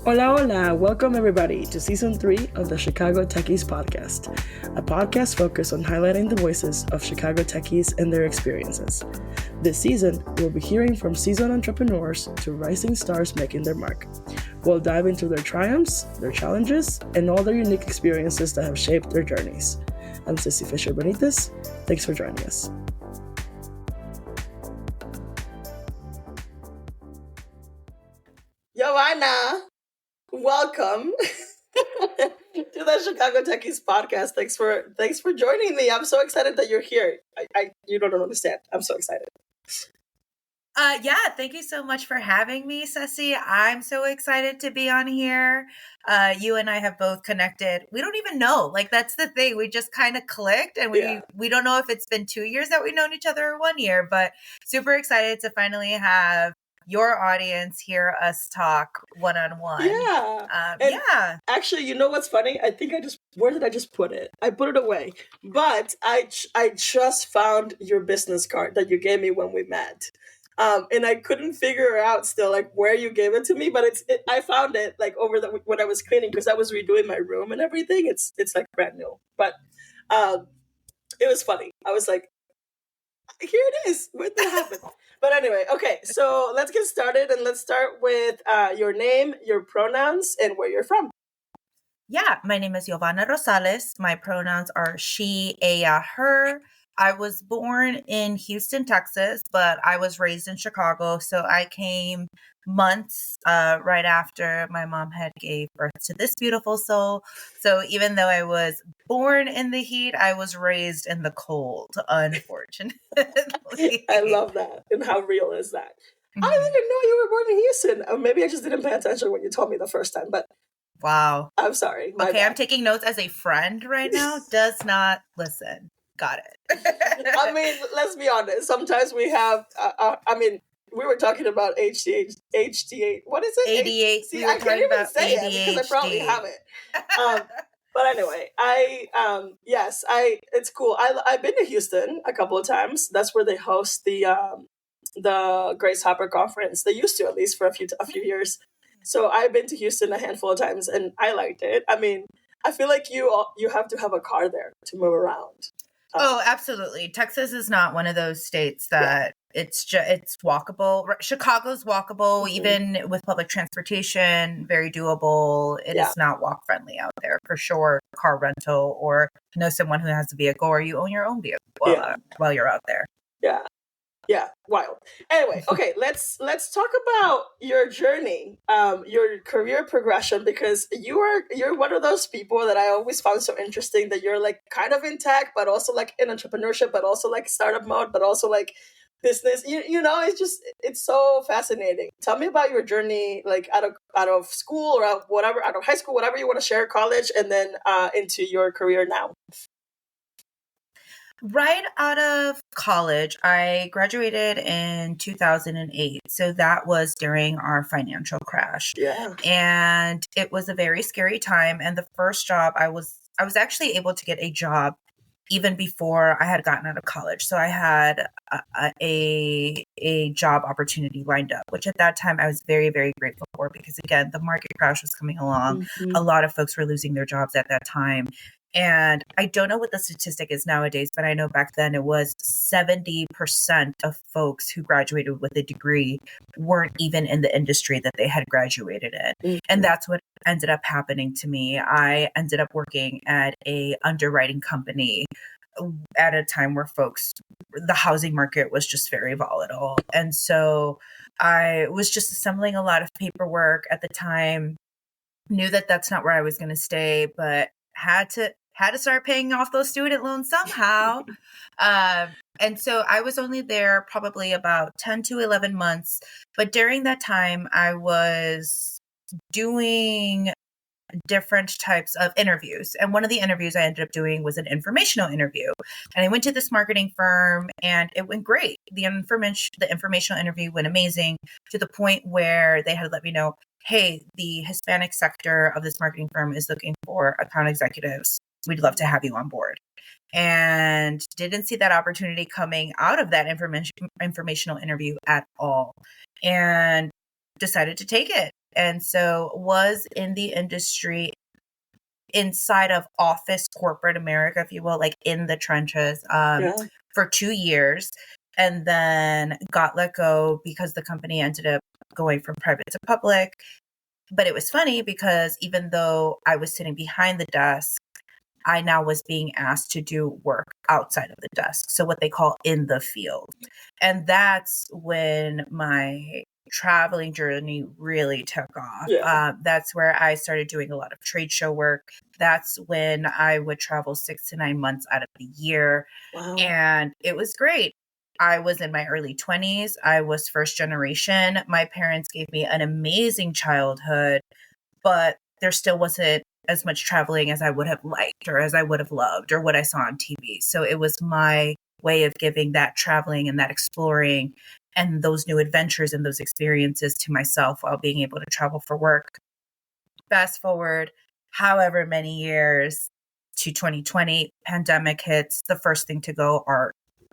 Hola, hola. Welcome everybody to Season 3 of the Chicago Techies podcast, a podcast focused on highlighting the voices of Chicago Techies and their experiences. This season, we'll be hearing from seasoned entrepreneurs to rising stars making their mark. We'll dive into their triumphs, their challenges, and all their unique experiences that have shaped their journeys. I'm Ceci Fischer-Benitez. Thanks for joining us. Yovana, welcome to the Chicago Techies podcast. Thanks for joining me. I'm so excited that you're here. You don't understand. I'm so excited. Thank you so much for having me, Ceci. I'm so excited to be on here. You and I have both connected. We don't even know. That's the thing. We just kind of clicked, and we don't know if it's been 2 years that we've known each other or 1 year, but super excited to finally have your audience hear us talk one-on-one. Yeah. Actually, you know what's funny? I think where did I just put it? I put it away. But I just found your business card that you gave me when we met. And I couldn't figure out still where you gave it to me, but I found it when I was cleaning, because I was redoing my room and everything. It's brand new, but it was funny. I was like, here it is. When did that happen? But anyway, okay. So let's get started, and let's start with your name, your pronouns, and where you're from. Yeah, my name is Yovana Rosales. My pronouns are she, ella, her. I was born in Houston, Texas, but I was raised in Chicago. So I came months right after my mom had gave birth to this beautiful soul. So even though I was born in the heat, I was raised in the cold, unfortunately. I love that. And how real is that? Mm-hmm. I didn't know you were born in Houston. Or maybe I just didn't pay attention when you told me the first time, but wow. I'm sorry. Okay, bad. I'm taking notes as a friend right now. Does not listen. Got it. I mean, let's be honest. Sometimes we have, we were talking about HDH. What is it? ADHD. See, I can't even say it because I probably have it. But anyway, it's cool. I've been to Houston a couple of times. That's where they host the Grace Hopper conference. They used to, at least for a few years. So I've been to Houston a handful of times, and I liked it. I mean, I feel like you have to have a car there to move around. Oh, absolutely. Texas is not one of those states that it's walkable. Chicago's walkable, mm-hmm. Even with public transportation, very doable. It is not walk friendly out there for sure. Car rental, or know someone who has a vehicle, or you own your own vehicle while you're out there. Yeah, wild. Anyway, okay, let's talk about your journey, your career progression, because you're one of those people that I always found so interesting, that you're kind of in tech, but also in entrepreneurship, but also startup mode, but also business. You know, it's so fascinating. Tell me about your journey, out of school or out of high school, whatever you want to share, college, and then into your career now. Right out of college, I graduated in 2008. So that was during our financial crash. Yeah. And it was a very scary time. And the first job I was actually able to get a job even before I had gotten out of college. So I had a job opportunity lined up, which at that time I was very, very grateful for, because again, the market crash was coming along. Mm-hmm. A lot of folks were losing their jobs at that time. And I don't know what the statistic is nowadays, but I know back then it was 70% of folks who graduated with a degree weren't even in the industry that they had graduated in. Mm-hmm. And that's what ended up happening to me. I ended up working at a underwriting company at a time where the housing market was just very volatile. And so I was just assembling a lot of paperwork at the time, knew that that's not where I was going to stay, but had to start paying off those student loans somehow. And so I was only there probably about 10 to 11 months. But during that time, I was doing different types of interviews. And one of the interviews I ended up doing was an informational interview. And I went to this marketing firm and it went great. The informational interview went amazing, to the point where they had let me know, hey, the Hispanic sector of this marketing firm is looking for account executives. We'd love to have you on board. And didn't see that opportunity coming out of that informational interview at all. And decided to take it. And so was in the industry inside of office corporate America, if you will, like in the trenches for 2 years, and then got let go because the company ended up going from private to public. But it was funny because even though I was sitting behind the desk, I now was being asked to do work outside of the desk. So what they call in the field. And that's when my traveling journey really took off. Yeah. That's where I started doing a lot of trade show work. That's when I would travel 6 to 9 months out of the year. Wow. And it was great. I was in my early 20s. I was first generation. My parents gave me an amazing childhood, but there still wasn't as much traveling as I would have liked or as I would have loved or what I saw on TV. So it was my way of giving that traveling and that exploring and those new adventures and those experiences to myself while being able to travel for work. Fast forward however many years to 2020, pandemic hits. The first thing to go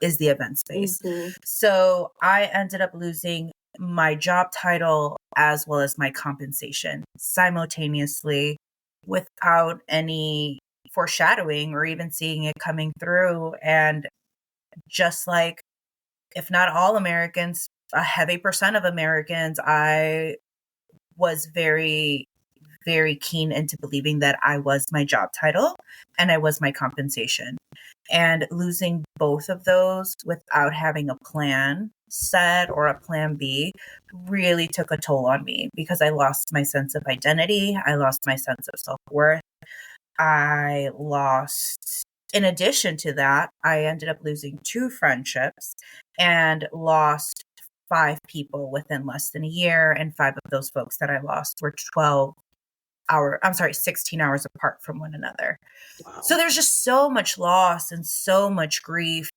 is the event space. Mm-hmm. So I ended up losing my job title as well as my compensation simultaneously without any foreshadowing or even seeing it coming through. And just like, if not all Americans, a heavy percent of Americans, I was very, very keen into believing that I was my job title and I was my compensation. And losing both of those without having a plan set or a plan B really took a toll on me because I lost my sense of identity. I lost my sense of self-worth. I lost, in addition to that, I ended up losing 2 friendships and lost 5 people within less than a year. And 5 of those folks that I lost were 16 hours apart from one another. Wow. So there's just so much loss and so much grief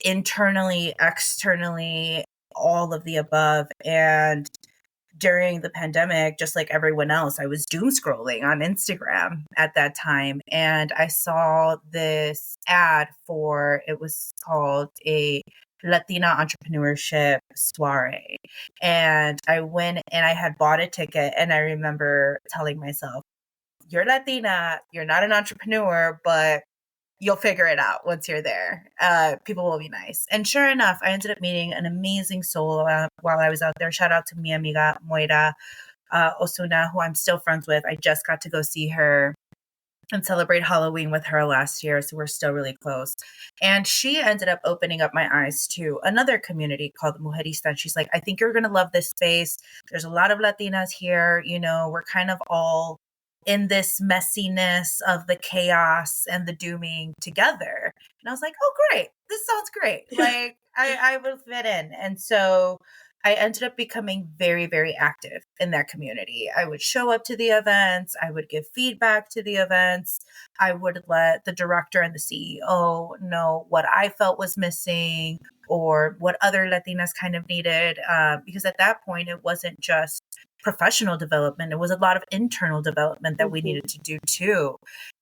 internally, externally, all of the above. And during the pandemic, just like everyone else, I was doom scrolling on Instagram at that time. And I saw this ad it was called a Latina entrepreneurship soiree. And I went and I had bought a ticket. And I remember telling myself, you're Latina, you're not an entrepreneur, but you'll figure it out once you're there. People will be nice. And sure enough, I ended up meeting an amazing soul while I was out there. Shout out to mi amiga Moira Osuna, who I'm still friends with. I just got to go see her and celebrate Halloween with her last year. So we're still really close. And she ended up opening up my eyes to another community called Mujerista. And she's like, I think you're going to love this space. There's a lot of Latinas here. You know, we're kind of all in this messiness of the chaos and the dooming together. And I was like, oh, great. This sounds great. Like I will fit in. And so I ended up becoming very, very active in that community. I would show up to the events. I would give feedback to the events. I would let the director and the CEO know what I felt was missing or what other Latinas kind of needed. Because at that point, it wasn't just professional development. It was a lot of internal development that we needed to do too.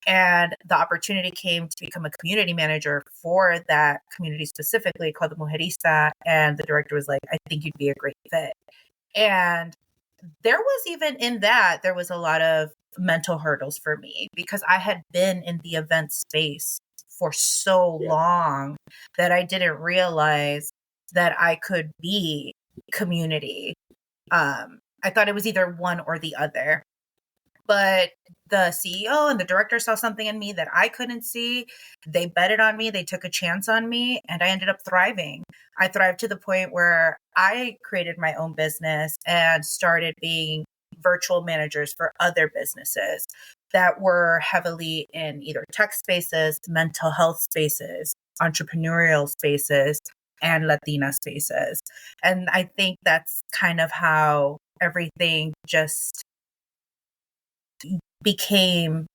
And the opportunity came to become a community manager for that community specifically called the Mujerista. And the director was like, I think you'd be a great fit. And there was even in that, there was a lot of mental hurdles for me because I had been in the event space for so long that I didn't realize that I could be community. I thought it was either one or the other. But the CEO and the director saw something in me that I couldn't see. They betted on me. They took a chance on me, and I ended up thriving. I thrived to the point where I created my own business and started being virtual managers for other businesses that were heavily in either tech spaces, mental health spaces, entrepreneurial spaces, and Latina spaces. And I think that's kind of how everything just became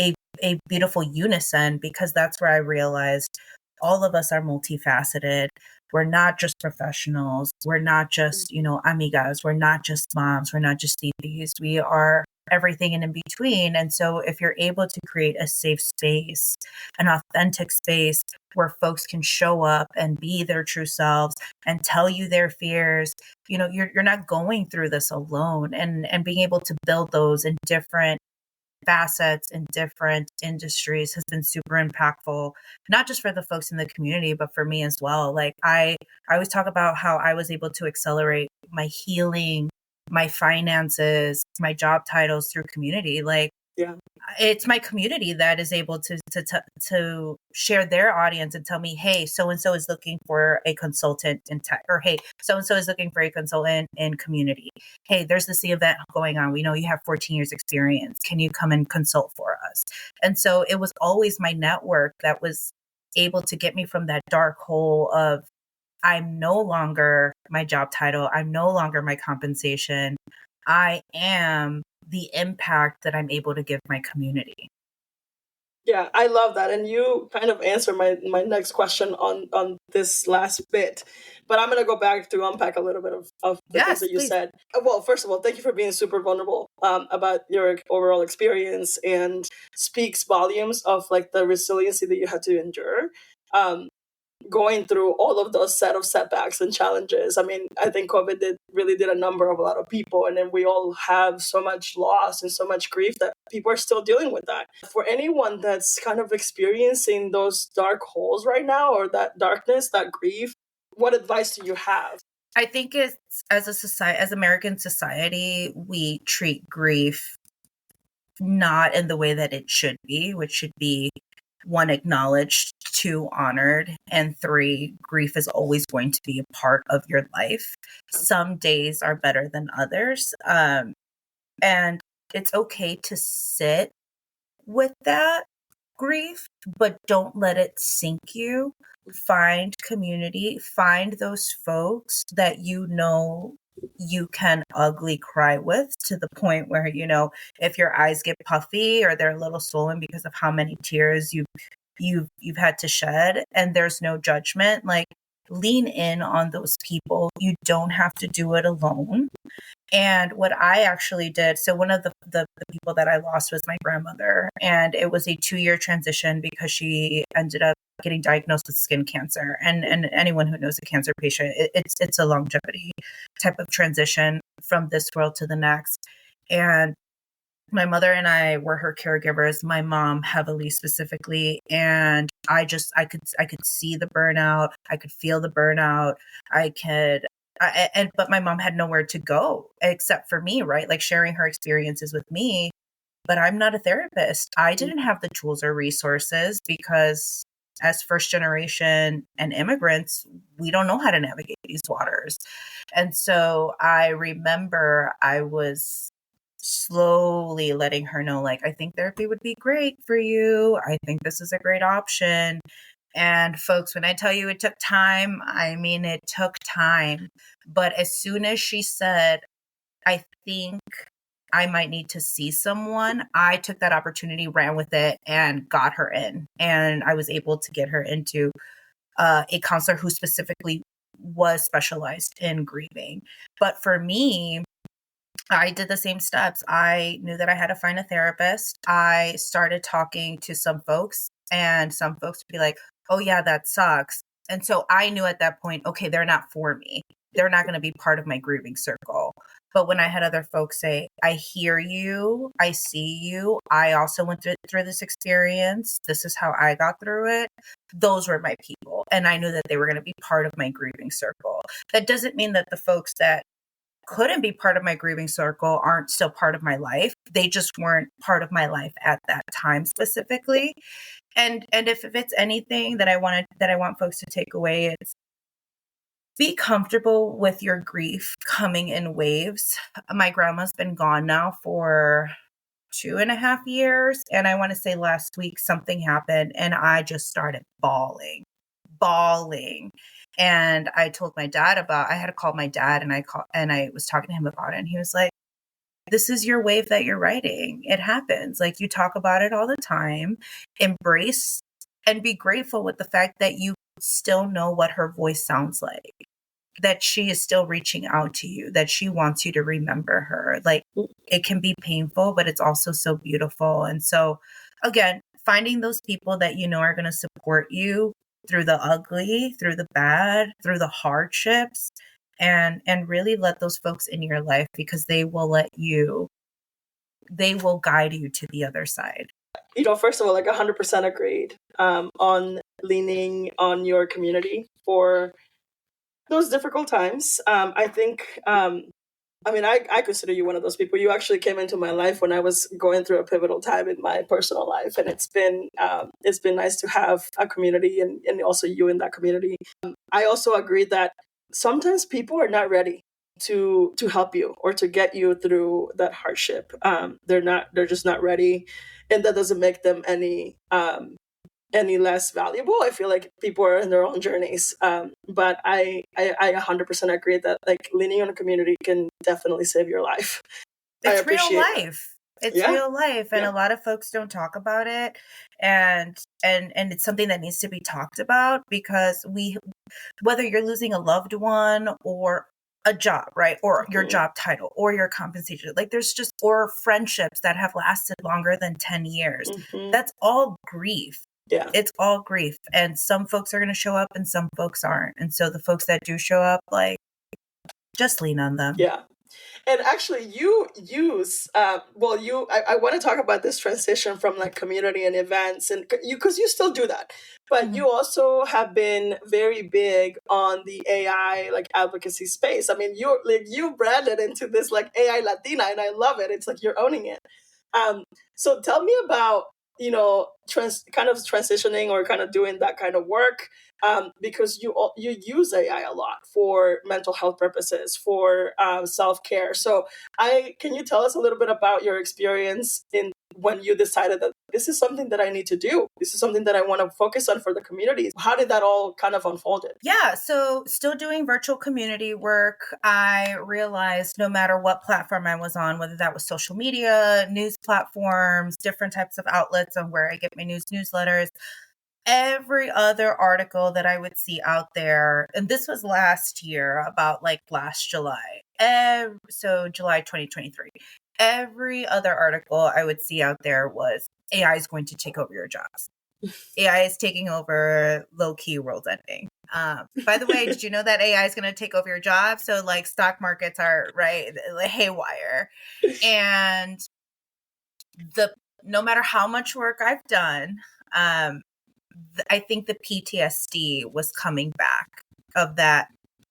a beautiful unison, because that's where I realized all of us are multifaceted. We're not just professionals. We're not just, amigas. We're not just moms. We're not just titis. We are everything in between. And so if you're able to create a safe space, an authentic space where folks can show up and be their true selves and tell you their fears, you're not going through this alone, and being able to build those in different facets in different industries has been super impactful, not just for the folks in the community, but for me as well. Like I always talk about how I was able to accelerate my healing, my finances, my job titles through community. Like, yeah, it's my community that is able to share their audience and tell me, hey, so and so is looking for a consultant in tech, or hey, so and so is looking for a consultant in community. Hey, there's this event going on. We know you have 14 years experience. Can you come and consult for us? And so it was always my network that was able to get me from that dark hole of, I'm no longer my job title. I'm no longer my compensation. I am the impact that I'm able to give my community. Yeah, I love that. And you kind of answer my next question on this last bit. But I'm going to go back to unpack a little bit of the things that you said. Well, first of all, thank you for being super vulnerable about your overall experience, and speaks volumes of like the resiliency that you had to endure. Going through all of those set of setbacks and challenges. I mean, I think COVID really did a number of a lot of people, and then we all have so much loss and so much grief that people are still dealing with that. For anyone that's kind of experiencing those dark holes right now, or that darkness, that grief, what advice do you have? I think it's, as a society, as American society, we treat grief not in the way that it should be, which should be, 1, acknowledged, 2, honored, and 3, grief is always going to be a part of your life. Some days are better than others. And it's okay to sit with that grief, but don't let it sink you. Find community, find those folks that you can ugly cry with, to the point where, if your eyes get puffy or they're a little swollen because of how many tears you've had to shed, and there's no judgment, like, lean in on those people. You don't have to do it alone. And what I actually did, so one of the people that I lost was my grandmother, and it was a 2-year transition because she ended up getting diagnosed with skin cancer. And anyone who knows a cancer patient, it's a longevity type of transition from this world to the next. And my mother and I were her caregivers, my mom heavily specifically. And I could see the burnout. I could feel the burnout. But my mom had nowhere to go except for me, right? Like, sharing her experiences with me. But I'm not a therapist. I didn't have the tools or resources, because as first generation and immigrants, we don't know how to navigate these waters. And so I remember I was slowly letting her know, like, I think therapy would be great for you. I think this is a great option. And folks, when I tell you it took time, I mean, it took time. But as soon as she said, I think I might need to see someone, I took that opportunity, ran with it, and got her in. And I was able to get her into a counselor who specifically was specialized in grieving. But for me, I did the same steps. I knew that I had to find a therapist. I started talking to some folks, and some folks would be like, oh yeah, that sucks. And so I knew at that point, okay, they're not for me. They're not going to be part of my grieving circle. But when I had other folks say, I hear you, I see you, I also went through this experience, this is how I got through it, those were my people. And I knew that they were going to be part of my grieving circle. That doesn't mean that the folks that couldn't be part of my grieving circle aren't still part of my life. They just weren't part of my life at that time specifically. And if it's anything that I want folks to take away, it's be comfortable with your grief coming in waves. My grandma's been gone now for 2.5 years. And I want to say last week something happened and I just started bawling. And I told my dad I had to call my dad, and I was talking to him about it. And he was like, this is your wave that you're riding. It happens. Like, you talk about it all the time. Embrace and be grateful with the fact that you still know what her voice sounds like. that she is still reaching out to you, that she wants you to remember her. Like, it can be painful, but it's also so beautiful. And so, again, finding those people that you know are going to support you through the ugly, through the bad, through the hardships, and really let those folks in your life, because they will guide you to the other side. First of all, like 100% agreed on leaning on your community for those difficult times. I think, I consider you one of those people. You actually came into my life when I was going through a pivotal time in my personal life. And it's been nice to have a community and also you in that community. I also agree that sometimes people are not ready to help you or to get you through that hardship. They're just not ready. And that doesn't make them any less valuable. I feel like people are in their own journeys. But I 100% agree that like leaning on a community can definitely save your life. It's real life. It's real life. And a lot of folks don't talk about it. And it's something that needs to be talked about, because whether you're losing a loved one or a job, right? Or your job title or your compensation, like or friendships that have lasted longer than 10 years. That's all grief. Yeah. It's all grief. And some folks are going to show up and some folks aren't. And so the folks that do show up, like, just lean on them. Yeah. And actually you use, I want to talk about this transition from like community and events, and because you still do that, but you also have been very big on the AI like advocacy space. I mean, you branded into this like AI Latina, and I love it. It's like you're owning it. So tell me about, kind of transitioning or kind of doing that kind of work, because you use AI a lot for mental health purposes, for self-care. So can you tell us a little bit about your experience in when you decided that this is something that I need to do? This is something that I want to focus on for the communities. How did that all kind of unfolded? Yeah, so still doing virtual community work. I realized no matter what platform I was on, whether that was social media, news platforms, different types of outlets on where I get my newsletters, every other article that I would see out there, and this was last year, about like last July, so July 2023, every other article I would see out there was AI is going to take over your jobs. AI is taking over, low-key world ending. By the way, did you know that AI is going to take over your job? So like stock markets are like haywire. And no matter how much work I've done, I think the PTSD was coming back of that.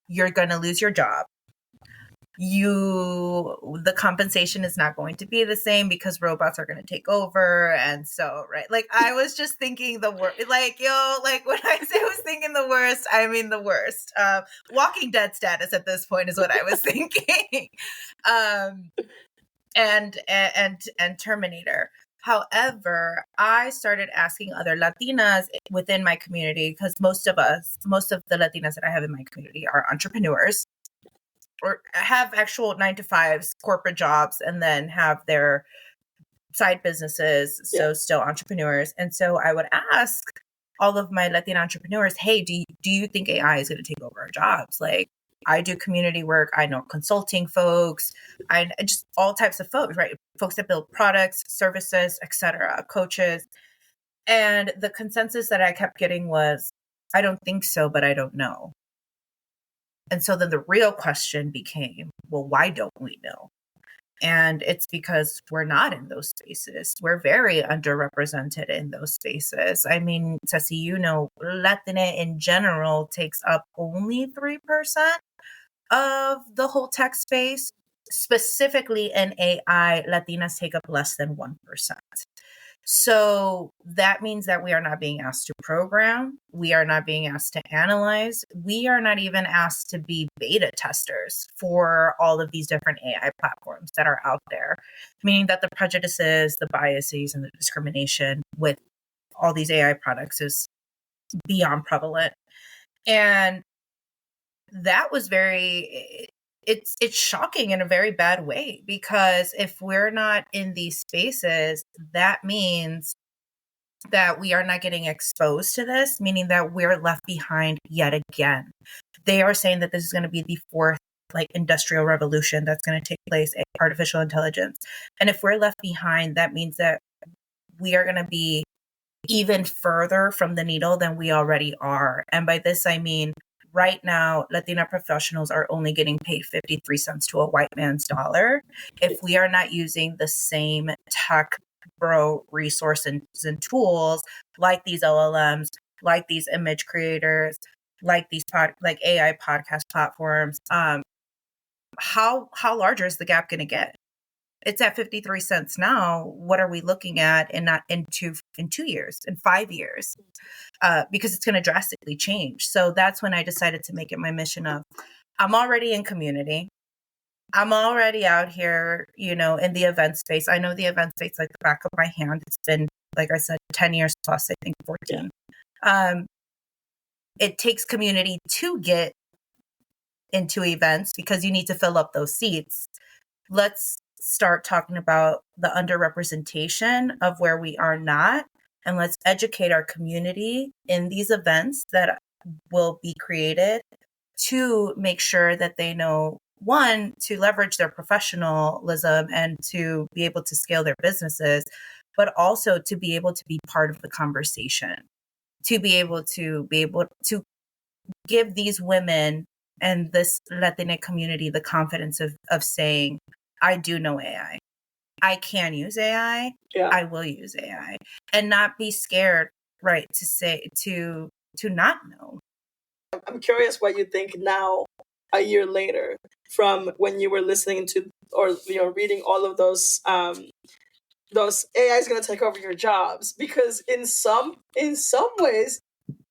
You're going to lose your job. The compensation is not going to be the same because robots are going to take over. And so, right. Like I was just thinking the worst, like, like when I say I was thinking the worst, I mean the worst. Walking Dead status at this point is what I was thinking. And Terminator. However, I started asking other Latinas within my community, because most of the Latinas that I have in my community are entrepreneurs, or have actual 9-to-5s, corporate jobs, and then have their side businesses. So still entrepreneurs. And so I would ask all of my Latina entrepreneurs, hey, do you think AI is going to take over our jobs? Like, I do community work. I know consulting folks. I just all types of folks, right? Folks that build products, services, etc., coaches. And the consensus that I kept getting was, I don't think so, but I don't know. And so then the real question became, well, why don't we know? And it's because we're not in those spaces. We're very underrepresented in those spaces. I mean, Ceci, Latina in general takes up only 3% of the whole tech space. Specifically in AI, Latinas take up less than 1%. So that means that we are not being asked to program. We are not being asked to analyze. We are not even asked to be beta testers for all of these different AI platforms that are out there, meaning that the prejudices, the biases, and the discrimination with all these AI products is beyond prevalent. And that was it's shocking in a very bad way, because if we're not in these spaces, that means that we are not getting exposed to this, meaning that we're left behind yet again. they are saying that this is going to be the fourth like industrial revolution that's going to take place, artificial intelligence. And if we're left behind, that means that we are going to be even further from the needle than we already are. And by this, I mean, right now, Latina professionals are only getting paid 53 cents to a white man's dollar. If we are not using the same tech bro resources and tools like these LLMs, like these image creators, like these like AI podcast platforms, how larger is the gap going to get? It's at 53 cents now. What are we looking at in 2 years, in 5 years? Because it's going to drastically change. So that's when I decided to make it my mission of, I'm already in community. I'm already out here, in the event space. I know the event space like the back of my hand. It's been, like I said, 10 years plus, I think 14. It takes community to get into events because you need to fill up those seats. Let's start talking about the underrepresentation of where we are not, and let's educate our community in these events that will be created to make sure that they know, one, to leverage their professionalism and to be able to scale their businesses, but also to be able to be part of the conversation, to be able to give these women and this Latina community the confidence of saying, I do know AI. I can use AI. Yeah. I will use AI, and not be scared, right, to say to not know. I'm curious what you think now, a year later, from when you were listening to or reading all of those AI is going to take over your jobs, because in some ways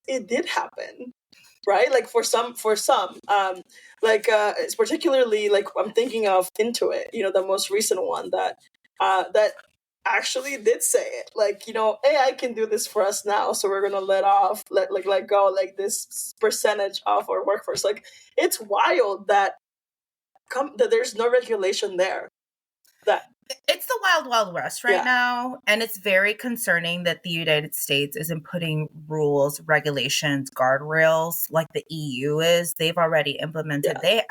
it did happen. Right? Like for some, it's particularly like I'm thinking of Intuit, the most recent one that actually did say it. Like, AI can do this for us now, so we're gonna let go like this percentage of our workforce. Like, it's wild that there's no regulation there. That it's the wild, wild west right now. And it's very concerning that the United States isn't putting rules, regulations, guardrails like the EU is. They've already implemented. They're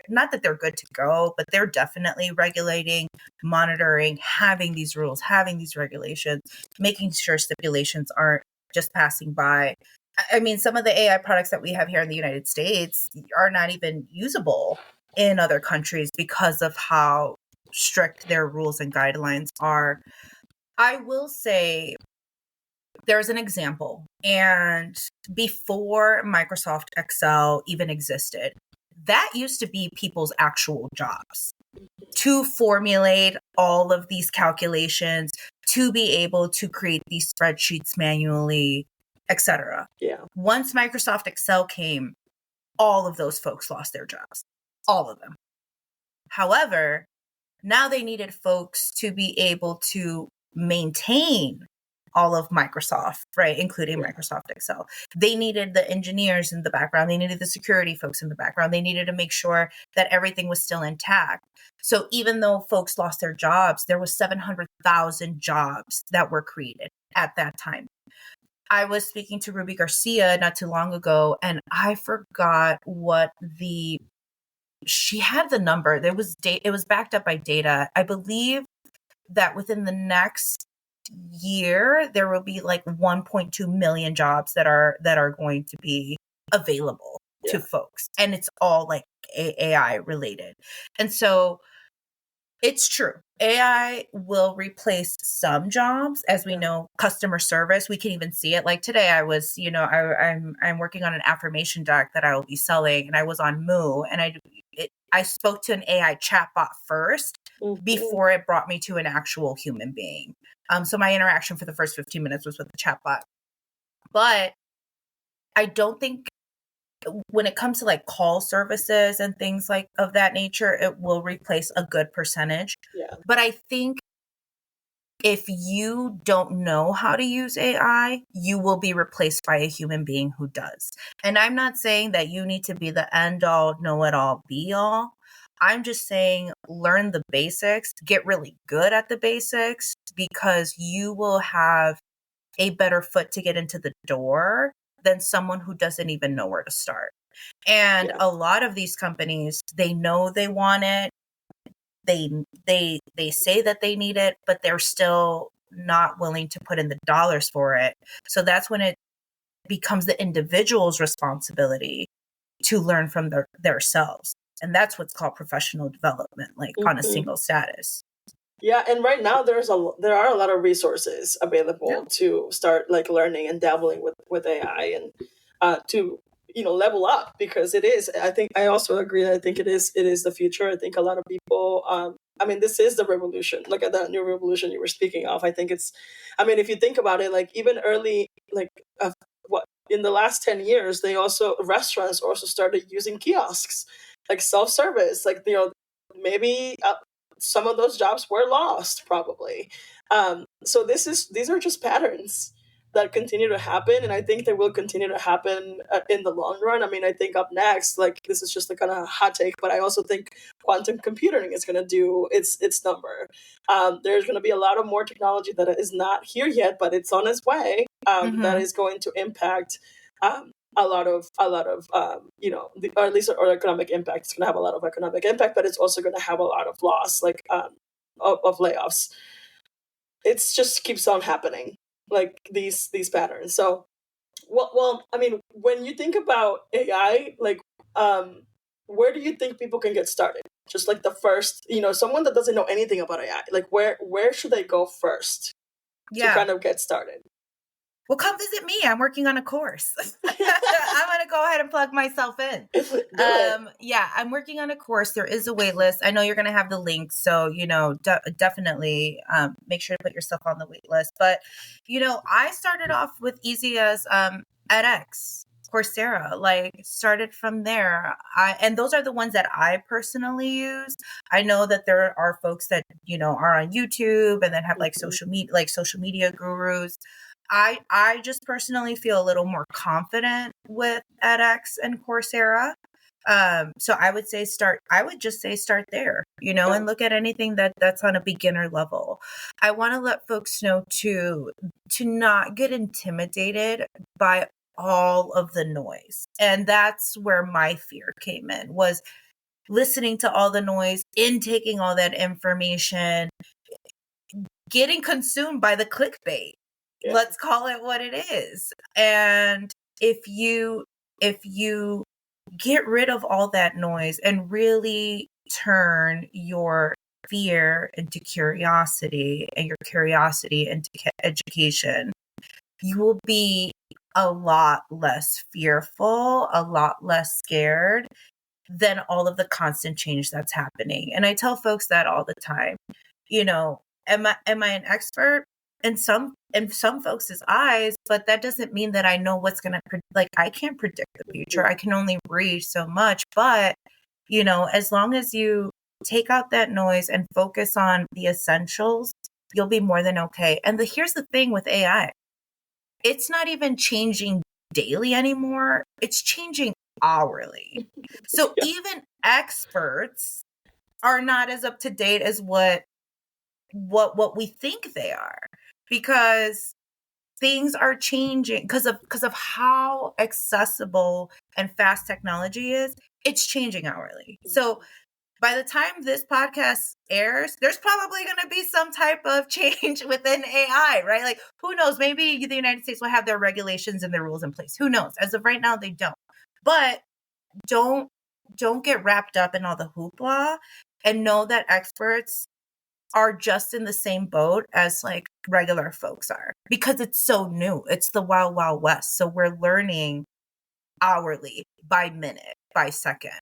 not that they're good to go, but they're definitely regulating, monitoring, having these rules, having these regulations, making sure stipulations aren't just passing by. I mean, some of the AI products that we have here in the United States are not even usable in other countries because of how strict their rules and guidelines are. I will say there's an example, and before Microsoft Excel even existed, that used to be people's actual jobs to formulate all of these calculations, to be able to create these spreadsheets manually, etc. Yeah. Once Microsoft Excel came, all of those folks lost their jobs. All of them. However, now they needed folks to be able to maintain all of Microsoft, right? Including Microsoft Excel. They needed the engineers in the background. They needed the security folks in the background. They needed to make sure that everything was still intact. So even though folks lost their jobs, there was 700,000 jobs that were created at that time. I was speaking to Ruby Garcia not too long ago, and I forgot what she had the number. It was backed up by data. I believe that within the next year, there will be like 1.2 million jobs that are going to be available to folks. And it's all like AI related. And so it's true. AI will replace some jobs, as we know, customer service. We can even see it. Like today, I was, I'm working on an affirmation deck that I will be selling, and I was on Moo, and I spoke to an AI chatbot first before it brought me to an actual human being. So my interaction for the first 15 minutes was with the chatbot. But I don't think when it comes to like call services and things like of that nature, it will replace a good percentage. Yeah. But I think if you don't know how to use AI, you will be replaced by a human being who does. And I'm not saying that you need to be the end all, know it all, be all. I'm just saying learn the basics, get really good at the basics, because you will have a better foot to get into the door than someone who doesn't even know where to start. And a lot of these companies, they know they want it. They say that they need it, but they're still not willing to put in the dollars for it. So that's when it becomes the individual's responsibility to learn from themselves. And that's what's called professional development, like on a single status. Yeah, and right now there are a lot of resources available to start like learning and dabbling with AI and to level up, because it is. I think I also agree. I think it is the future. I think a lot of people. I mean, this is the revolution. Look at that new revolution you were speaking of. I think it's. I mean, if you think about it, like even early, like what in the last 10 years, restaurants also started using kiosks, like self-service, like maybe some of those jobs were lost probably. So these are just patterns that continue to happen, and I think they will continue to happen in the long run. I mean, I think up next, like this is just a kind of hot take, but I also think quantum computing is going to do its number. There's going to be a lot of more technology that is not here yet, but it's on its way. That is going to impact a lot of or at least or economic impact. It's going to have a lot of economic impact, but it's also going to have a lot of loss, like of layoffs. It's just keeps on happening, like these patterns. So well, I mean, when you think about AI, like where do you think people can get started? Just like the first, someone that doesn't know anything about AI, like where should they go first to kind of get started? Well, come visit me. I'm working on a course. I'm going to go ahead and plug myself in. I'm working on a course. There is a wait list. I know you're going to have the link. So, definitely make sure to put yourself on the wait list. But, I started off with easy as edX, Coursera, like started from there. And those are the ones that I personally use. I know that there are folks that, are on YouTube and then have like social media gurus. I just personally feel a little more confident with edX and Coursera. So I would just say start there, and look at anything that's on a beginner level. I want to let folks know to not get intimidated by all of the noise. And that's where my fear came in, was listening to all the noise, intaking all that information, getting consumed by the clickbait. Yeah. Let's call it what it is. And if you get rid of all that noise and really turn your fear into curiosity and your curiosity into education, you will be a lot less fearful, a lot less scared than all of the constant change that's happening. And I tell folks that all the time. Am I an expert? In some folks' eyes, but that doesn't mean that I know what's going to, I can't predict the future. I can only read so much, but, as long as you take out that noise and focus on the essentials, you'll be more than okay. And here's the thing with AI. It's not even changing daily anymore. It's changing hourly. So even experts are not as up to date as what we think they are, because things are changing because of how accessible and fast technology is. It's changing hourly. So by the time this podcast airs, there's probably going to be some type of change within AI, right? Like, who knows? Maybe the United States will have their regulations and their rules in place. Who knows? As of right now, they don't. But don't get wrapped up in all the hoopla, and know that experts are just in the same boat as like regular folks are, because it's so new. It's the wild, wild west. So we're learning hourly, by minute, by second.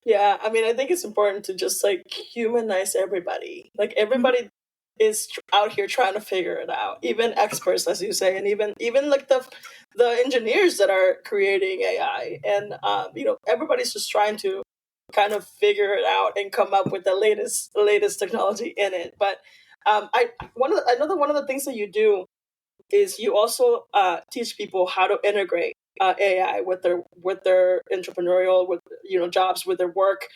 Yeah, I mean, I think it's important to just like humanize everybody. Like everybody is out here trying to figure it out. Even experts, as you say, and even like the engineers that are creating AI, and everybody's just trying to kind of figure it out and come up with the latest technology in it. But I know one of the things that you do is you also teach people how to integrate AI with their entrepreneurial, with jobs, with their work.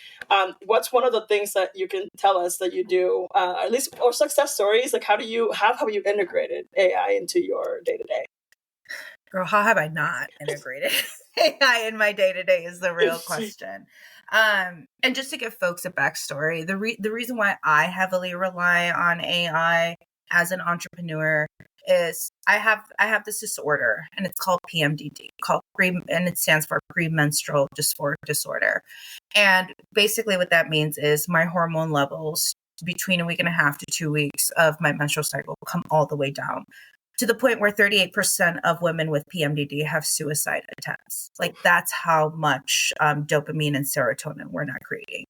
What's one of the things that you can tell us that you do, at least, or success stories? Like how have you integrated AI into your day to day? Girl, how have I not integrated AI in my day to day is the real question. And just to give folks a backstory, the reason why I heavily rely on AI as an entrepreneur is I have this disorder, and it's called PMDD, and it stands for premenstrual dysphoric disorder. And basically, what that means is my hormone levels between a week and a half to 2 weeks of my menstrual cycle come all the way down to the point where 38% of women with PMDD have suicide attempts. Like, that's how much dopamine and serotonin we're not creating.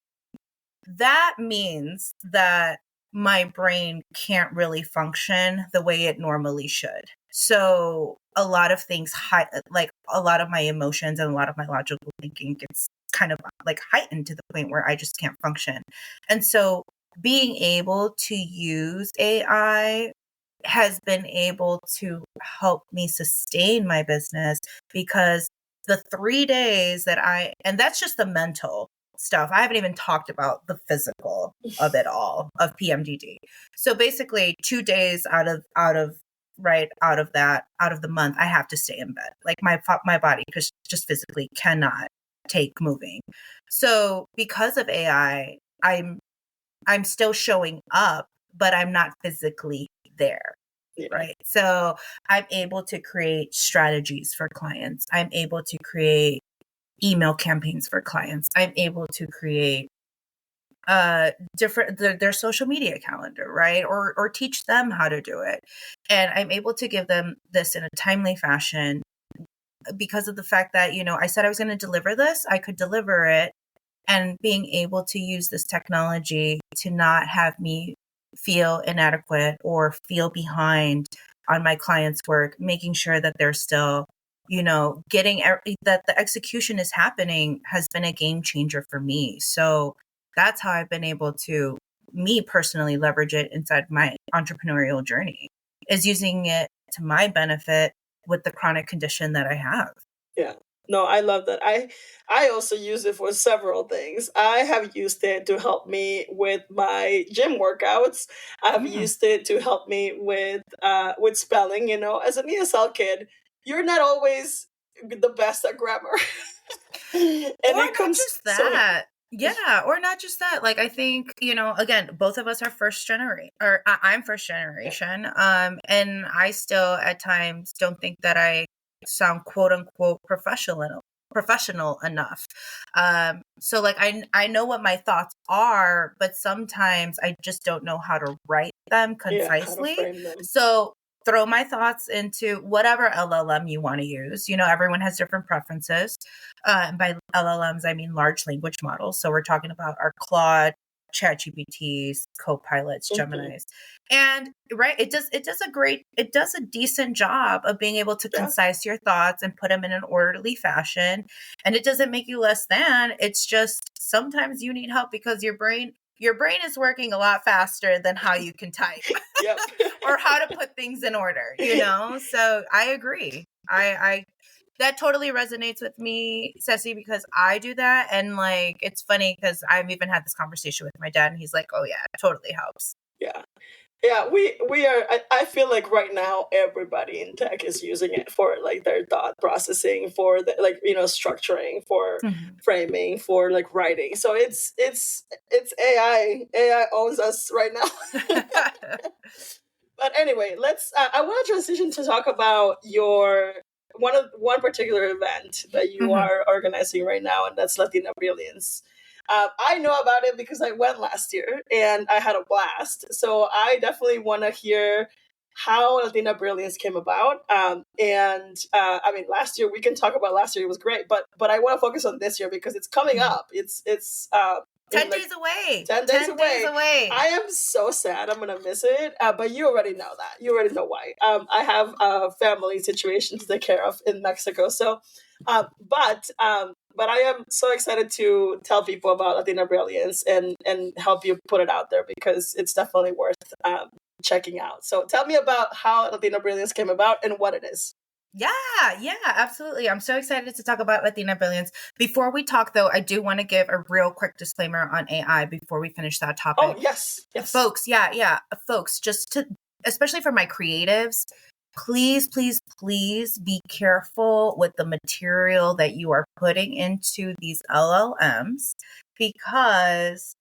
That means that my brain can't really function the way it normally should. So a lot of things, like a lot of my emotions and a lot of my logical thinking gets kind of like heightened to the point where I just can't function. And so being able to use AI has been able to help me sustain my business, because the 3 days and that's just the mental stuff. I haven't even talked about the physical of it all, of PMDD. So basically 2 days out of the month, I have to stay in bed. Like my body just physically cannot take moving. So because of AI, I'm still showing up, but I'm not physically there. Yeah. Right. So I'm able to create strategies for clients. I'm able to create email campaigns for clients. I'm able to create their social media calendar, right? Or teach them how to do it. And I'm able to give them this in a timely fashion because of the fact that, I said I was going to deliver this, I could deliver it. And being able to use this technology to not have me feel inadequate or feel behind on my clients' work, making sure that they're still, getting that the execution is happening, has been a game changer for me. So that's how I've been able to, me personally, leverage it inside my entrepreneurial journey, is using it to my benefit with the chronic condition that I have. Yeah. No, I love that. I also use it for several things. I have used it to help me with my gym workouts. I've used it to help me with spelling. As an ESL kid, you're not always the best at grammar. And or not just that. Yeah, or not just that. Like, I think, again, both of us are first generation, or I'm first generation. And I still at times don't think that I sound quote unquote professional enough. So like I know what my thoughts are, but sometimes I just don't know how to write them concisely. Yeah, how to frame them. So throw my thoughts into whatever LLM you want to use. Everyone has different preferences. By LLMs, I mean large language models. So we're talking about our Claude, ChatGPTs, Copilots, Geminis. And it does a decent job of being able to concise your thoughts and put them in an orderly fashion. And it doesn't make you less than. It's just sometimes you need help because your brain is working a lot faster than how you can type. Yep. Or how to put things in order, So I agree. I that totally resonates with me, Ceci, because I do that. And like, it's funny because I've even had this conversation with my dad and he's like, oh yeah, it totally helps. Yeah. Yeah, we are, I feel like right now, everybody in tech is using it for like their thought processing, for the, like, structuring, for framing, for like writing. So it's AI owns us right now. But anyway, I want to transition to talk about one particular event that you are organizing right now, and that's Latina Brilliance. I know about it because I went last year and I had a blast. So I definitely want to hear how Latina Brilliance came about. Last year, we can talk about last year. It was great, but I want to focus on this year because it's coming up. It's 10 days away. 10 days away. I am so sad. I'm going to miss it. But you already know that. You already know why. I have a family situation to take care of in Mexico. So, but I am so excited to tell people about Latina Brilliance and help you put it out there because it's definitely worth checking out. So tell me about how Latina Brilliance came about and what it is. Yeah, absolutely. I'm so excited to talk about Latina Brilliance. Before we talk, though, I do want to give a real quick disclaimer on AI before we finish that topic. Oh, yes. Folks, folks, just to, especially for my creatives, please, please, please be careful with the material that you are putting into these LLMs, because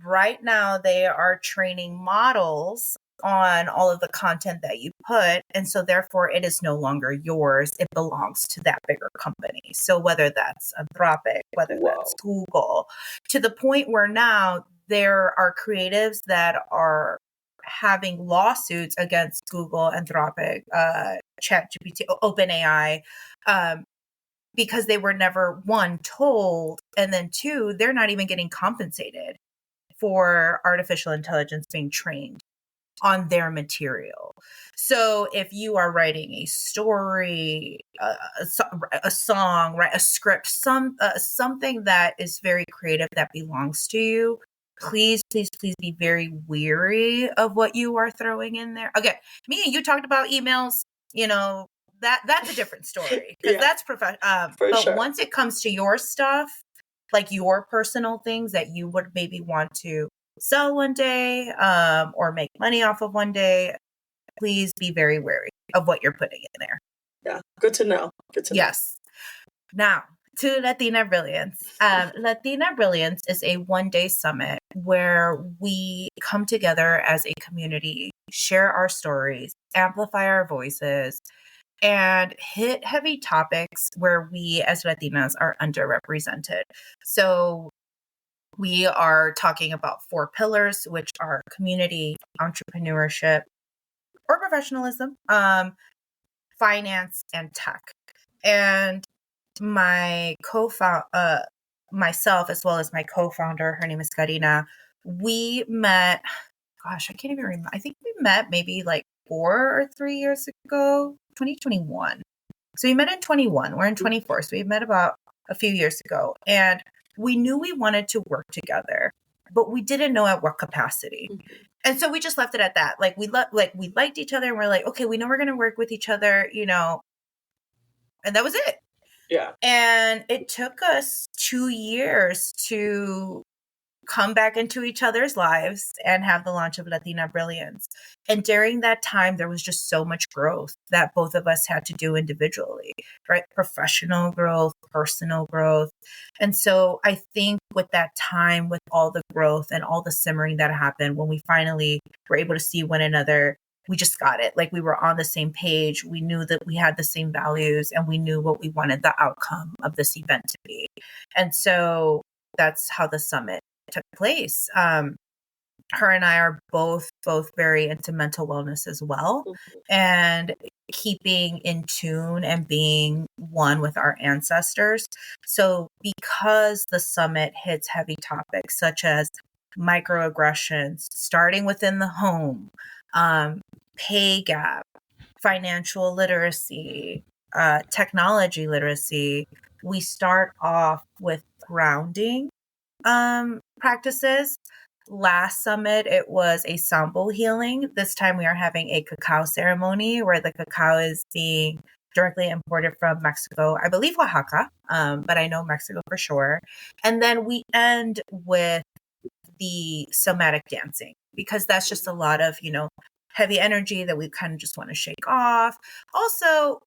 right now they are training models on all of the content that you put. And so therefore it is no longer yours. It belongs to that bigger company. So whether that's Anthropic, whether that's Google, to the point where now there are creatives that are having lawsuits against Google, Anthropic, ChatGPT, OpenAI, because they were never, one, told, and then two, they're not even getting compensated for artificial intelligence being trained on their material. So if you are writing a story, a song, right, a script, something that is very creative that belongs to you, please, please, please be very weary of what you are throwing in there. Okay, me and you talked about emails, that's a different story, because that's professional. But sure, once it comes to your stuff, like your personal things that you would maybe want to sell one day, or make money off of one day, please be very wary of what you're putting in there. Yeah, good to know. Yes. Now, to Latina Brilliance. Latina Brilliance is a one-day summit where we come together as a community, share our stories, amplify our voices, and hit heavy topics where we as Latinas are underrepresented. So we are talking about 4 pillars, which are community, entrepreneurship, or professionalism, finance, and tech. And my myself, as well as my co-founder, her name is Karina, we met, gosh, I can't even remember. I think we met maybe like 4 or 3 years ago, 2021. So we met in 21. We're in 24. So we met about a few years ago. And we knew we wanted to work together, but we didn't know at what capacity. Mm-hmm. And so we just left it at that. Like we liked each other, and we're like, okay, we know we're going to work with each other, and that was it. Yeah. And it took us 2 years to come back into each other's lives and have the launch of Latina Brilliance. And during that time, there was just so much growth that both of us had to do individually, right? Professional growth, personal growth. And so I think with that time, with all the growth and all the simmering that happened, when we finally were able to see one another, we just got it. Like we were on the same page. We knew that we had the same values, and we knew what we wanted the outcome of this event to be. And so that's how the summit took place. Her and I are both very into mental wellness as well, mm-hmm. and keeping in tune and being one with our ancestors. So because the summit hits heavy topics such as microaggressions, starting within the home, pay gap, financial literacy, technology literacy, we start off with grounding practices. Last summit, it was a sample healing. This time we are having a cacao ceremony where the cacao is being directly imported from Mexico, I believe Oaxaca, but I know Mexico for sure. And then we end with the somatic dancing, because that's just a lot of, heavy energy that we kind of just want to shake off. Also,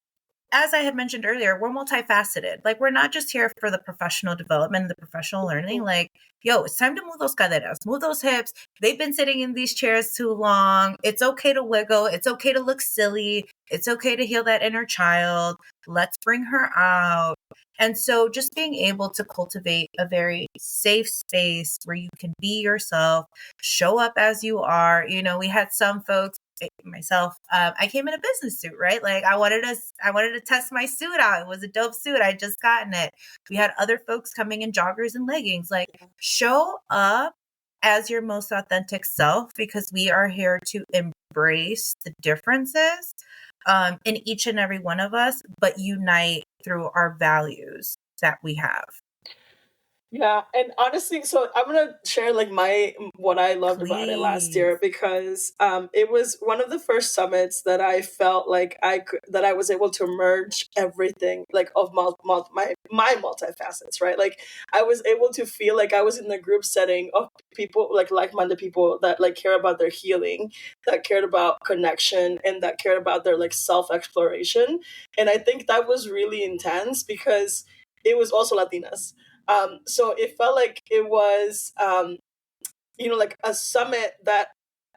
as I had mentioned earlier, we're multifaceted. Like, we're not just here for the professional development, the professional learning. Like, it's time to move those caderas, move those hips. They've been sitting in these chairs too long. It's okay to wiggle. It's okay to look silly. It's okay to heal that inner child. Let's bring her out. And so just being able to cultivate a very safe space where you can be yourself, show up as you are. We had some folks, myself, I came in a business suit, right? Like I wanted to test my suit out. It was a dope suit. I just gotten it. We had other folks coming in joggers and leggings. Like, show up as your most authentic self, because we are here to embrace the differences in each and every one of us, but unite through our values that we have. Yeah, and honestly, so I'm gonna share like my what I loved about it last Please. year, because it was one of the first summits that I felt like that I was able to merge everything, like of my multifacets, right? Like I was able to feel like I was in a group setting of people, like-minded people that like care about their healing, that cared about connection, and that cared about their like self-exploration. And I think that was really intense because it was also Latinas. So it felt like it was, like a summit that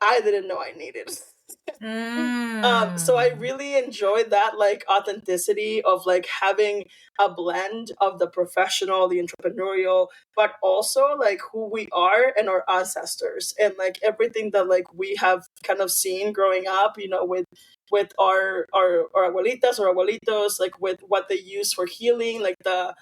I didn't know I needed. So I Mm. really enjoyed that like authenticity of like having a blend of the professional, the entrepreneurial, but also like who we are and our ancestors, and like everything that like we have kind of seen growing up, with our abuelitas or abuelitos, like with what they use for healing, like the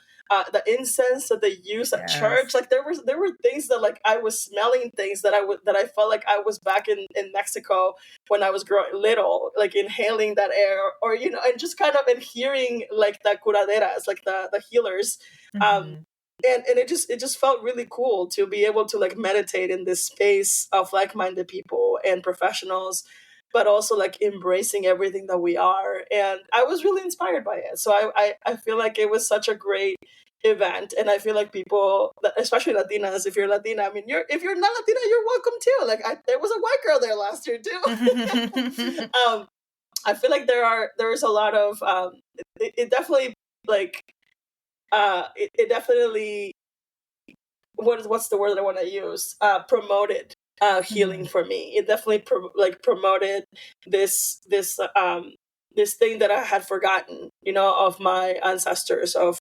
incense that they use at church. Yes. Like there were things that like I was smelling things that I felt like I was back in Mexico when I was growing little, like inhaling that air, or and just kind of and hearing like the curaderas, like the healers. Um, Mm-hmm. and it just felt really cool to be able to like meditate in this space of like-minded people and professionals, but also like embracing everything that we are. And I was really inspired by it. So I feel like it was such a great event. And I feel like people, especially Latinas, if you're Latina, I mean, if you're not Latina, you're welcome too. Like there was a white girl there last year too. I feel like there's a lot of it definitely like it definitely, what's the word that I want to use, promoted healing Mhm. for me. It definitely promoted this thing that I had forgotten, of my ancestors, of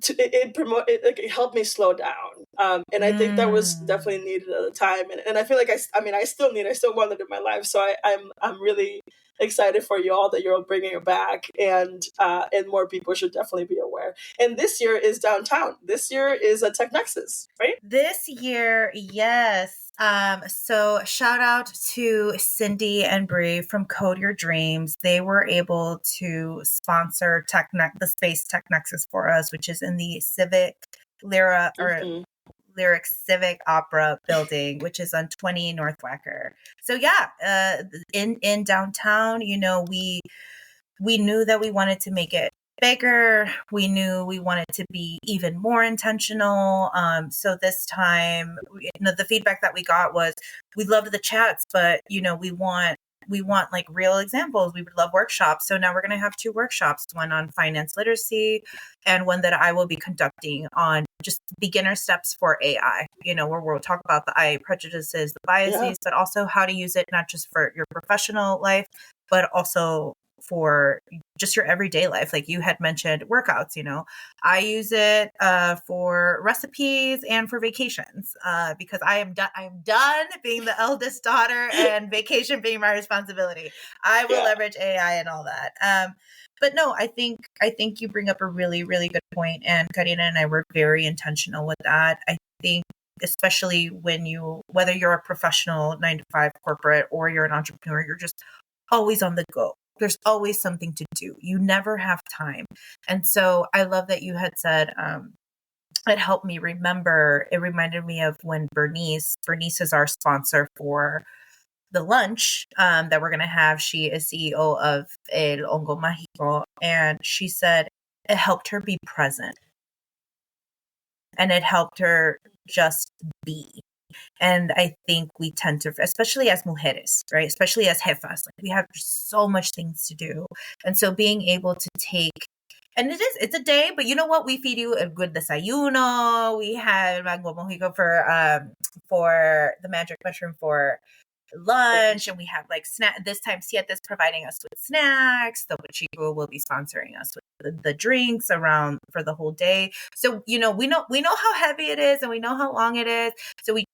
it helped me slow down, and I think that was Mm. definitely needed at the time. And I feel like I still want it in my life. So I'm really excited for you all that you're bringing it back, and more people should definitely be aware. And this year is downtown. This year is a Tech Nexus, right? This year, yes. So shout out to Cindy and Bree from Code Your Dreams. They were able to sponsor the Space Tech Nexus for us, which is in the Civic Lyra or Mm-hmm. Lyric Civic Opera building, which is on 20 North Wacker. So yeah, in downtown, we knew that we wanted to make it bigger. We knew we wanted to be even more intentional. So this time, the feedback that we got was we loved the chats, but we want like real examples. We would love workshops. So now we're going to have 2 workshops, one on finance literacy and one that I will be conducting on just beginner steps for AI, where we'll talk about the AI prejudices, the Yeah. biases, but also how to use it, not just for your professional life, but also for just your everyday life. Like you had mentioned workouts, I use it for recipes and for vacations because I am done being the eldest daughter and vacation being my responsibility. I will Yeah. leverage AI and all that. But no, I think you bring up a really, really good point, and Karina and I were very intentional with that. I think especially whether you're a professional 9 to 5 corporate or you're an entrepreneur, you're just always on the go. There's always something to do. You never have time. And so I love that you had said, it helped me remember, it reminded me of when Bernice is our sponsor for the lunch that we're going to have. She is CEO of El Hongo Mágico. And she said it helped her be present and it helped her just be. And I think we tend to, especially as mujeres, right? Especially as jefas, like we have so much things to do. And so being able to and it's a day, but you know what? We feed you a good desayuno. We had mango mojito for the magic mushroom for lunch, and we have like snack. This time Siete is providing us with snacks. The Chico will be sponsoring us with the drinks around for the whole day. So we know how heavy it is and we know how long it is. So we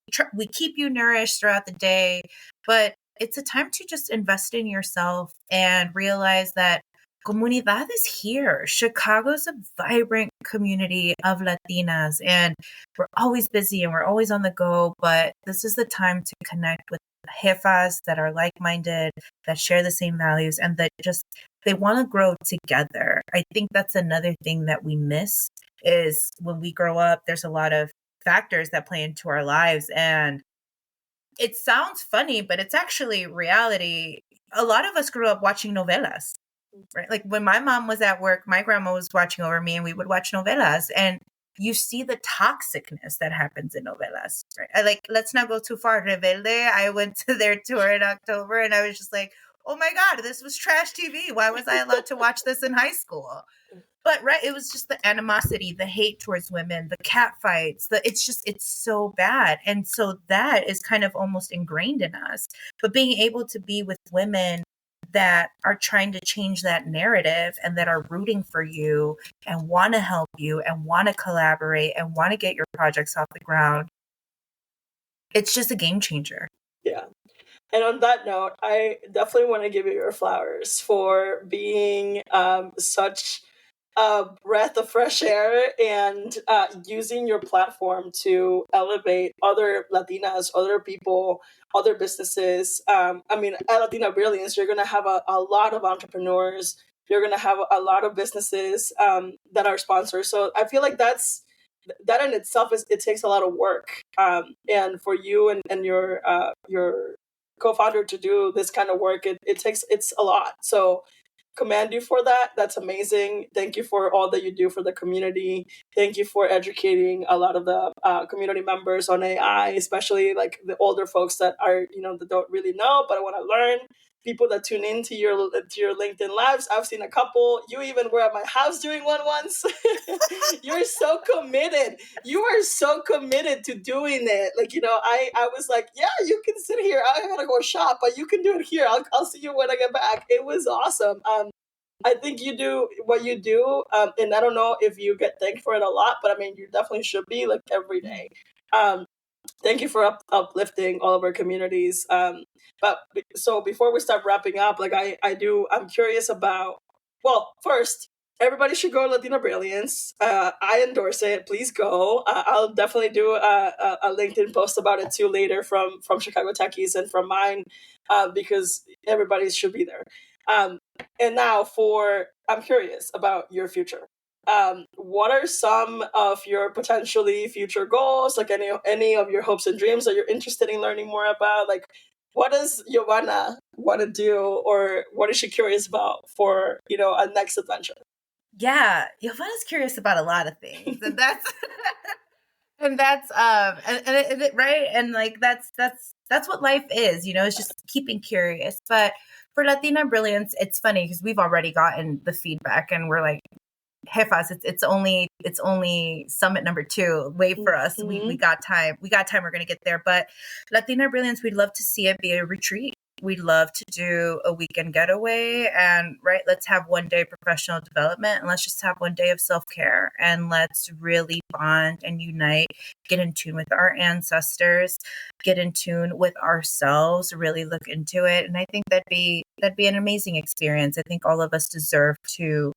keep you nourished throughout the day, but it's a time to just invest in yourself and realize that comunidad is here. Chicago's a vibrant community of Latinas, and we're always busy and we're always on the go, but this is the time to connect with jefas that are like-minded, that share the same values, and that just they want to grow together. I think that's another thing that we miss is when we grow up, there's a lot of factors that play into our lives. And it sounds funny, but it's actually reality. A lot of us grew up watching novelas, right? Like when my mom was at work, my grandma was watching over me and we would watch novelas. And you see the toxicness that happens in novelas, right? Like, let's not go too far. Rebelde, I went to their tour in October and I was just like, oh my God, this was trash TV. Why was I allowed to watch this in high school? But right, it was just the animosity, the hate towards women, the cat fights, it's so bad. And so that is kind of almost ingrained in us. But being able to be with women that are trying to change that narrative and that are rooting for you and want to help you and want to collaborate and want to get your projects off the ground, it's just a game changer. Yeah. And on that note, I definitely want to give you your flowers for being such a breath of fresh air and using your platform to elevate other Latinas, other people, other businesses. I mean, at Latina Brilliance, you're going to have a lot of entrepreneurs. You're going to have a lot of businesses that are sponsors. So I feel like that in itself it takes a lot of work. And for you and your co-founder to do this kind of work, it's a lot. So commend you for that. That's amazing. Thank you for all that you do for the community. Thank you for educating a lot of the community members on AI, especially like the older folks that are, that don't really know, but I want to learn. People that tune into your LinkedIn lives. I've seen a couple. You even were at my house doing one once. You're so committed. You are so committed to doing it. Like, I was like, yeah, you can sit here. I gotta go shop, but you can do it here. I'll see you when I get back. It was awesome. I think you do what you do, and I don't know if you get thanked for it a lot, but I mean, you definitely should be, like, every day. Thank you for uplifting all of our communities. But so before we start wrapping up, like I'm curious about, well, first, everybody should go to Latina Brilliance. I endorse it. Please go. I'll definitely do a LinkedIn post about it too later from Chicago Techies and from mine, because everybody should be there. And now I'm curious about your future. What are some of your potentially future goals? Like any of your hopes and dreams that you're interested in learning more about? Like, what does Yovana want to do, or what is she curious about for, a next adventure? Yeah, Yovana's curious about a lot of things, and that's and that's right, and like that's what life is, it's just keeping curious. But for Latina Brilliance, it's funny because we've already gotten the feedback, and we're like, jefas, it's only summit number 2. Wait for us. Mm-hmm. We got time. We're going to get there. But Latina Brilliance, we'd love to see it be a retreat. We'd love to do a weekend getaway, and let's have one day professional development, and let's just have one day of self-care, and let's really bond and unite, get in tune with our ancestors, get in tune with ourselves, really look into it. And I think that'd be an amazing experience. I think all of us deserve to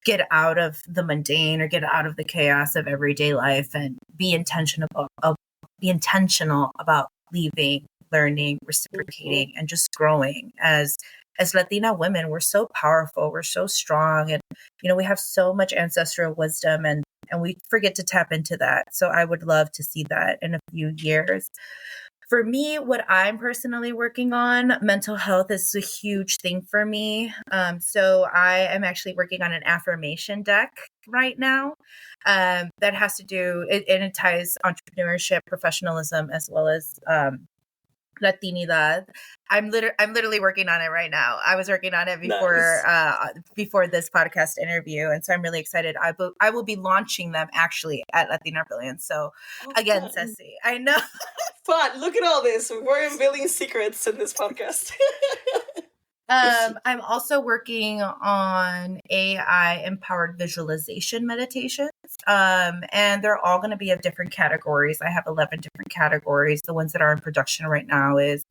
get out of the mundane or get out of the chaos of everyday life and be intentional about leaving, learning, reciprocating, and just growing. As Latina women, we're so powerful, we're so strong, and we have so much ancestral wisdom, and we forget to tap into that. So I would love to see that in a few years. For me, what I'm personally working on, mental health is a huge thing for me. So I am actually working on an affirmation deck right now that has to do, and it ties entrepreneurship, professionalism, as well as Latinidad. I'm literally working on it right now. I was working on it before this podcast interview, and so I'm really excited. I will be launching them actually at Latina Brilliance. So again, Ceci, I know. Fun. Look at all this. We're unveiling secrets in this podcast. I'm also working on AI empowered visualization meditations. And they're all going to be of different categories. I have 11 different categories. The ones that are in production right now is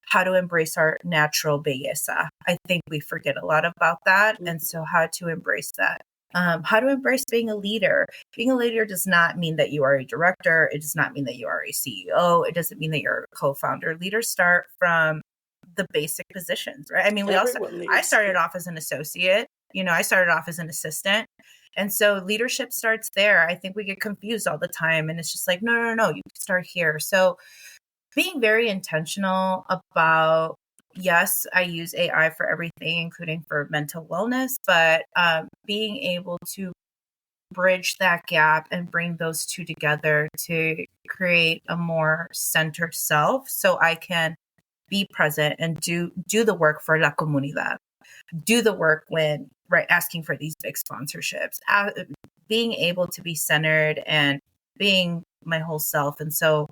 how to embrace our natural belleza. I think we forget a lot about that. And so how to embrace that how to embrace being a leader. Being a leader does not mean that you are a director. It does not mean that you are a CEO. It doesn't mean that you're a co-founder. Leaders start from the basic positions, right? I mean, I started off as an associate, I started off as an assistant. And so leadership starts there. I think we get confused all the time. And it's just like, no, you can start here. So being very intentional about, yes, I use AI for everything, including for mental wellness, but being able to bridge that gap and bring those two together to create a more centered self so I can be present and do the work for la comunidad, do the work when, right, asking for these big sponsorships, being able to be centered and being my whole self. And so,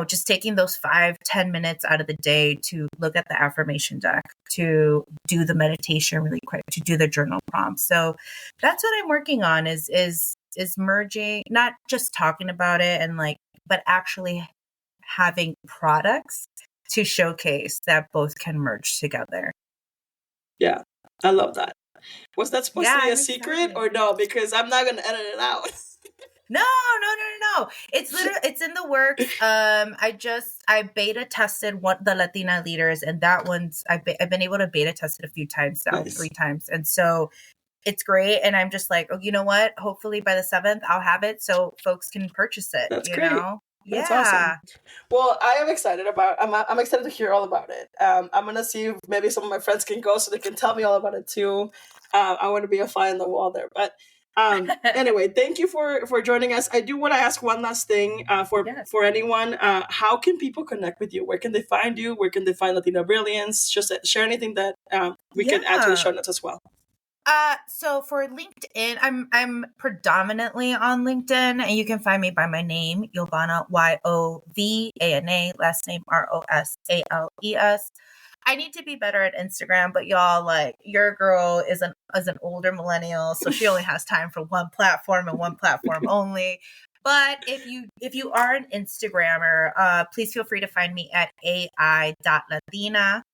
just taking those 5-10 minutes out of the day to look at the affirmation deck, to do the meditation really quick, to do the journal prompts. So that's what I'm working on is merging, not just talking about it and but actually having products to showcase that both can merge together. Yeah, I love that. Was that supposed to be a secret or no? Because I'm not going to edit it out. No. It's literally, it's in the works. I beta tested the Latina leaders, and that one's, I've been able to beta test it a few times now, nice. 3 times. And so it's great. And I'm just like, oh, you know what? Hopefully by the 7th, I'll have it so folks can purchase it. That's great. That's awesome. Well, I am excited I'm excited to hear all about it. I'm going to see if maybe some of my friends can go so they can tell me all about it too. I want to be a fly on the wall there. But anyway, thank you for joining us. I do want to ask one last thing for anyone. How can people connect with you? Where can they find you? Where can they find Latina Brilliance? Just share anything that we can add to the show notes as well. So for LinkedIn, I'm predominantly on LinkedIn, and you can find me by my name, Yovana, Yovana, last name Rosales. I need to be better at Instagram, but y'all, your girl is an older millennial, so she only has time for one platform and one platform only. But if you are an Instagrammer, please feel free to find me at ai.latina.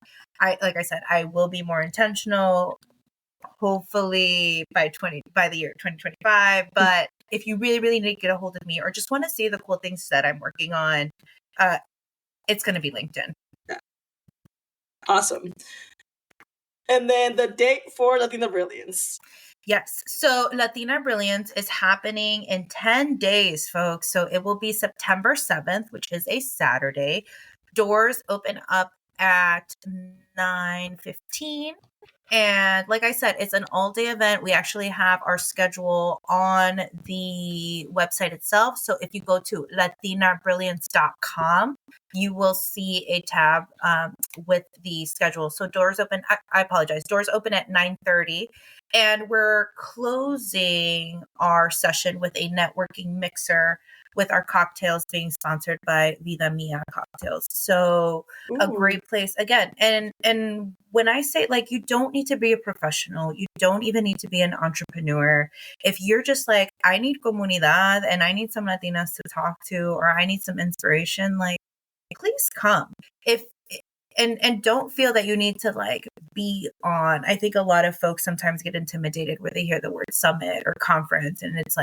Like I said, I will be more intentional, hopefully by the year 2025. But if you really, really need to get a hold of me or just want to see the cool things that I'm working on, it's going to be LinkedIn. Yeah. Awesome. And then the date for Latina Brilliance. Yes. So Latina Brilliance is happening in 10 days, folks. So it will be September 7th, which is a Saturday. Doors open up at 9:15. And like I said, it's an all-day event. We actually have our schedule on the website itself. So if you go to latinabrilliance.com, you will see a tab with the schedule. So doors open, I apologize, doors open at 9:30. And we're closing our session with a networking mixer with our cocktails being sponsored by Vida Mia Cocktails. So a great place again. And when I say you don't need to be a professional, you don't even need to be an entrepreneur. If you're just I need comunidad and I need some Latinas to talk to, or I need some inspiration, please come. And don't feel that you need to be on. I think a lot of folks sometimes get intimidated where they hear the word summit or conference, and it's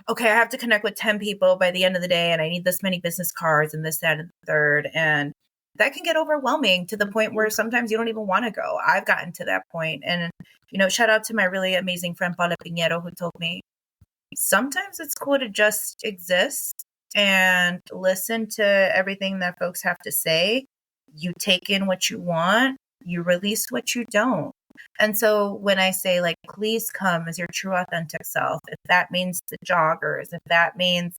okay, I have to connect with 10 people by the end of the day, and I need this many business cards and this, that, and the third. And that can get overwhelming to the point where sometimes you don't even want to go. I've gotten to that point. And, shout out to my really amazing friend, Paula Pinheiro, who told me sometimes it's cool to just exist and listen to everything that folks have to say. You take in what you want, you release what you don't. And so when I say please come as your true authentic self, if that means the joggers, if that means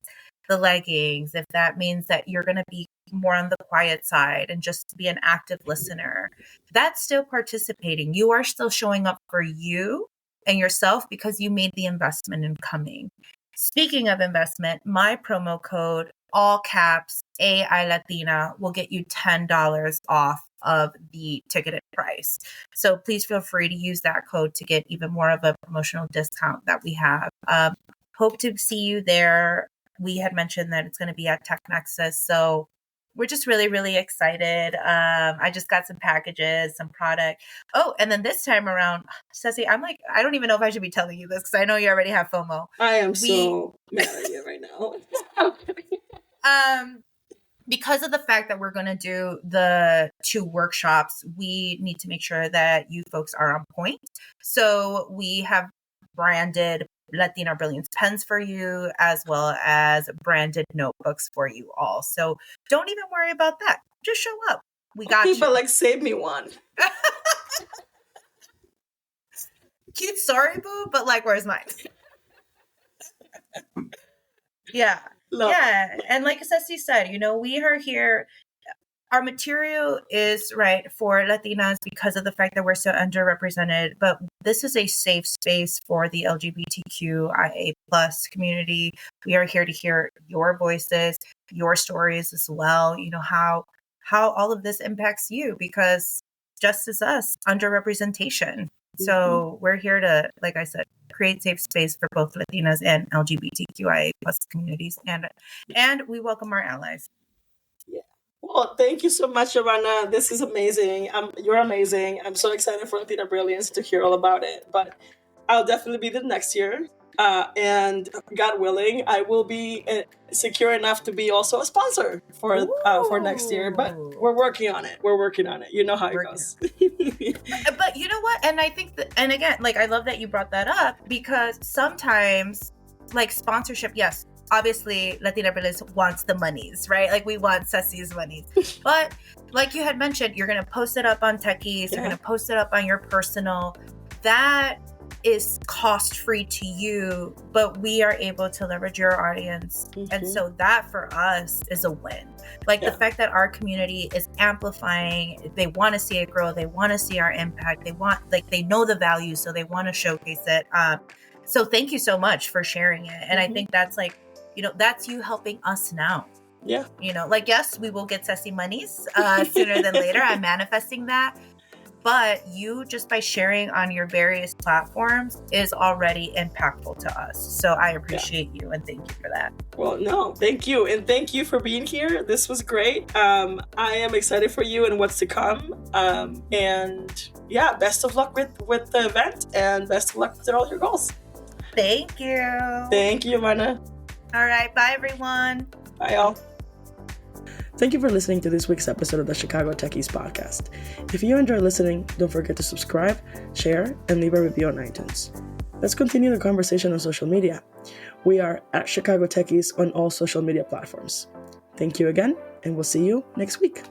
the leggings, if that means that you're going to be more on the quiet side and just be an active listener, that's still participating. You are still showing up for you and yourself because you made the investment in coming. Speaking of investment, my promo code, all caps, AI Latina, will get you $10 off of the ticketed price. So please feel free to use that code to get even more of a promotional discount that we have. Hope to see you there. We had mentioned that it's going to be at Tech Nexus. So we're just really, really excited. I just got some packages, some product. Oh, and then this time around, Ceci, I'm like, I don't even know if I should be telling you this because I know you already have FOMO. I am so mad at you right now. Because of the fact that we're going to do the 2 workshops, we need to make sure that you folks are on point. So we have branded Latina Brilliance pens for you, as well as branded notebooks for you all. So don't even worry about that. Just show up. We got you. But like, save me one. Cute, sorry, boo, but like, where's mine? Yeah. Love. Yeah. And like Ceci said, we are here. Our material is right for Latinas because of the fact that we're so underrepresented, but this is a safe space for the LGBTQIA+ community. We are here to hear your voices, your stories as well. How all of this impacts you, because just as us, underrepresentation. So we're here to, like I said, create safe space for both Latinas and LGBTQIA+ communities, and we welcome our allies. Yeah. Well, thank you so much, Yovana. This is amazing. You're amazing. I'm so excited for Latina Brilliance to hear all about it. But I'll definitely be there next year. And God willing, I will be secure enough to be also a sponsor for next year. But we're working on it. You know how it goes. But you know what? And I think that, and again, like, I love that you brought that up, because sometimes, like, sponsorship, yes, obviously Latina Brilliance wants the monies, right? Like, we want Ceci's monies. But like you had mentioned, you're going to post it up on Techies. You're going to post it up on your personal. That is cost-free to you, but we are able to leverage your audience. And so that for us is a win. Like, the fact that our community is amplifying, they want to see it grow, they want to see our impact, they know the value, so they want to showcase it. So thank you so much for sharing it. And I think that's like, that's you helping us now. Yeah. Like, yes, we will get Ceci monies sooner than later. I'm manifesting that. But you, just by sharing on your various platforms, is already impactful to us. So I appreciate you, and thank you for that. Well, no, thank you. And thank you for being here. This was great. I am excited for you and what's to come. And yeah, best of luck with the event, and best of luck with all your goals. Thank you. Thank you, Yovana. All right. Bye, everyone. Bye, y'all. Thank you for listening to this week's episode of the Chicago Techies podcast. If you enjoy listening, don't forget to subscribe, share, and leave a review on iTunes. Let's continue the conversation on social media. We are at Chicago Techies on all social media platforms. Thank you again, and we'll see you next week.